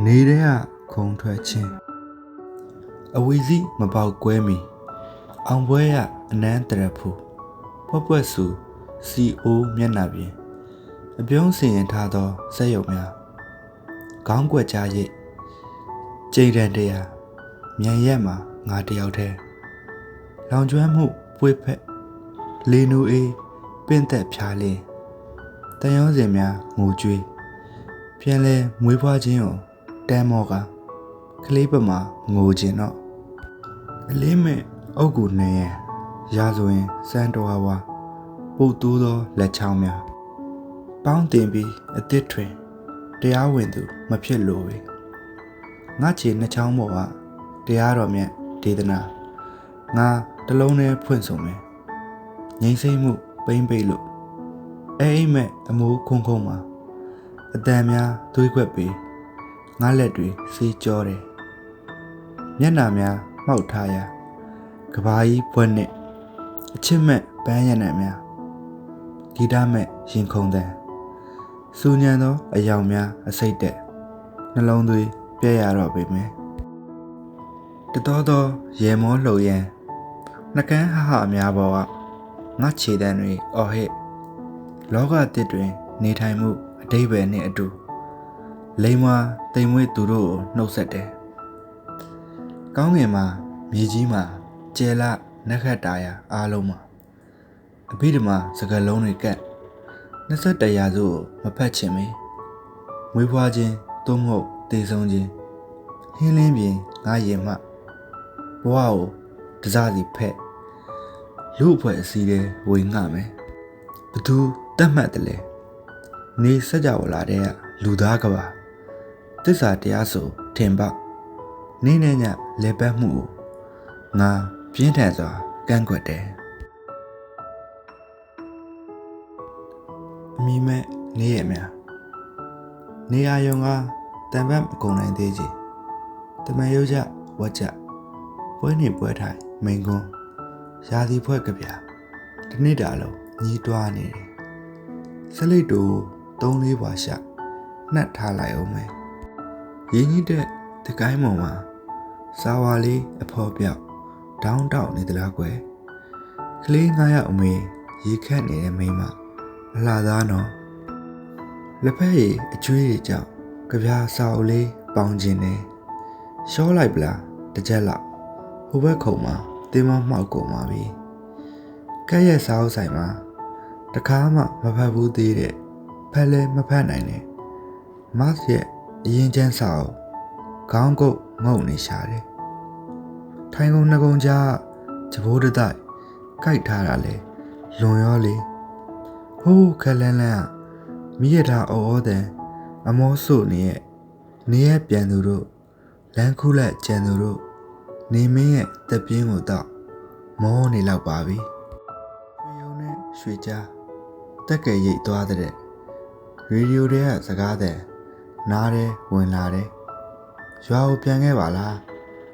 နေတဲ့ခုံထွက်ချင်းအဝီစီမပေါက်ကွဲမီအောင်ပွဲရအနန်းတရဖူပွက်ပွက်စုစီအိုးမျက်နှာပြင်အပြုံးစင်ရင်ထားသောစက်ရုံများခေါင်းကွက်ကြားရိပ်ကျိန်တန်တရားမြန်ရက်မှာငါတယောက်တည်းလောင်ကျွမ်းမှုပွေးဖက်လေနူအေးပင့်သက်ဖြားလင်းတန်ရုံးစင်များငိုကြွေးပြန်လဲမွေးဖွားခြင်းကိုတမ်းမောကကလေးပမာငိုခြင်းတော့အလေးမဲ့အုတ်ကူနေရရာဆိုရင်စမ်းတော်ဝါပုတ်တိုးသောလက်ချောင်းများပေါင်းတင်ပြီးအသစ်ထွင်တရားဝင်သူမဖြစ်လို့ပဲငါချေနှစ်ချောင်းပေါ်ကတရားတော်မြတ်ဒေသနာငါတလုံးနဲ့ဖွင့်ဆုံးမယ်ငိမ့်စိမ့်မှုပိမ့်ပိတ်လို့အိမ်မဲ့အမိုးခုံခုံမှာအတန်များသွေးခွက်ပြီးငါလက်တွေစေးကြောတယ်မျက်နှာများမှောက်ထားရာကဘာကြီးဘွက်နဲ့အချစ်မဲ့ပန်းရံနဲ့များဂီတမဲ့ရင်ခုန်တဲ့စူညံသောအယောင်များအစိတ်တဲ့နှလုံးသွေးပြည့်ရတော့ပေမယ်တတော်တော်ရေမောလှုပ်ရန်နှကန်းဟဟအများပေါ်ကငါခြေတန်းတွေအော်ဟစ်လောကတစ်တွင်နေထိုင်မှုအတိတ်ပဲနှင့်အတူလိမ္မာတိမ်မွေ့သူတို့ကိုနှုတ်ဆက်တယ်ကောင်းငင်မှာမြေကြီးမှာကျဲလာနက်ခတ်တာယာအားလုံးမှာအဘိဓမ္မာစကားလုံးတွေက21ရာစုကိုမဖတ်ချင်မေမွေးဖွားခြင်းသို့မဟုတ်တည်ဆုံးခြင်းဟင်းလင်းပြင်ငါရင်မှဘဝကိုတစားစီဖက်လူအဖွဲ့အစည်းတွေဝေငှမယ်ဘသူတတ်မှတ်တယ်လေနေစကြဝဠာတဲ့လူသားကပါသစ္စာတရားဆိုထင်ပေါက်နေနဲ့ညလေပတ်မှုကိုငါပြင်းထန်စွာကန့်ကွက်တယ်အမိမဲ့နေရမြနေရယုံကတန်ပတ်မကုန်နိုင်သေးကြီးတမန်ရုပ်ကြဝတ်ကြပွဲနေပွဲထိုင်မိန်ကွန်းရာသီဖွဲ့ကြပြတနေ့တာလုံးညီးတွားနေတယ်ဆက်လိတ်တူ3-4ပါရှနှက်ထားလိုက်အောင်မယ်ရင်းကြီးတဲ့တကိုင်းမောင်မှာစာဝါလေးအဖော်ပြောက်တောင်းတောက်နေသလားကွယ်ကလေး9ယောက်အမေရေခတ်နေတဲ့မိန်းမအလှသားနော်လက်ဖက်ရည်အကျွေးတွေကြောင့်ကြပြားစာအုပ်လေးပေါင်ကျင်နေရှောလိုက်ပလားတစ်ချက်လောက်ဟိုဘက်ခုံမှာတင်းမမှောက်ကုန်ပါပြီကဲ့ရဲ့စာအုပ်ဆိုင်မှာတခါမှမဖတ်ဘူးသေးတဲ့ဖက်လဲမဖတ်နိုင်နဲ့မတ်ရဲ့အရင်ချမ်းစာအုပ်ခေါင်းကုတ်ငုံနေရှာတယ်ထိုင်ကုန်နှကုံကြားဂျဘိုးတတိုက်ကြိုက်ထားတာလေလွန်ရောလေဟိုးခက်လန်းလန်းမိရထားအော်တဲ့အမောဆို့နေရဲ့ပြန်သူတို့လမ်းခုလက်ကျန်သူတို့နေမင်းရဲ့တက်ပြင်းကိုတော့မောနေလောက်ပါပြီရွှေယုံနဲ့ရွှေကြားတက်ကဲရိတ်သွားတဲ့ရေဒီယိုထဲကစကားတဲ့နားထဲဝင်လာတယ်ရွာကိုပြန်ခဲ့ပါလား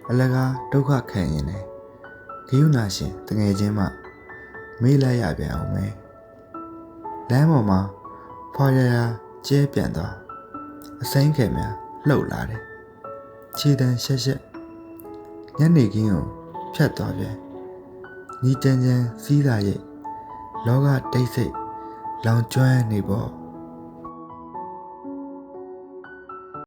အလကားဒုက္ခခံရင်လေဂိယုနာရှင်တငယ်ချင်းမှမေးလိုက်ရပြန်အောင်မယ်လမ်းပေါ်မှာဖွာရရကျဲပြန်သွားအစိမ်းခဲများလှုပ်လာတယ်ခြေတန်းရှက်ရှက်ညနေခင်းကိုဖြတ်သွားပြန်ညီတန်းချမ်းစီးလာရဲ့လောကတိတ်ဆိတ်လောင်ကျွမ်းနေပေါ့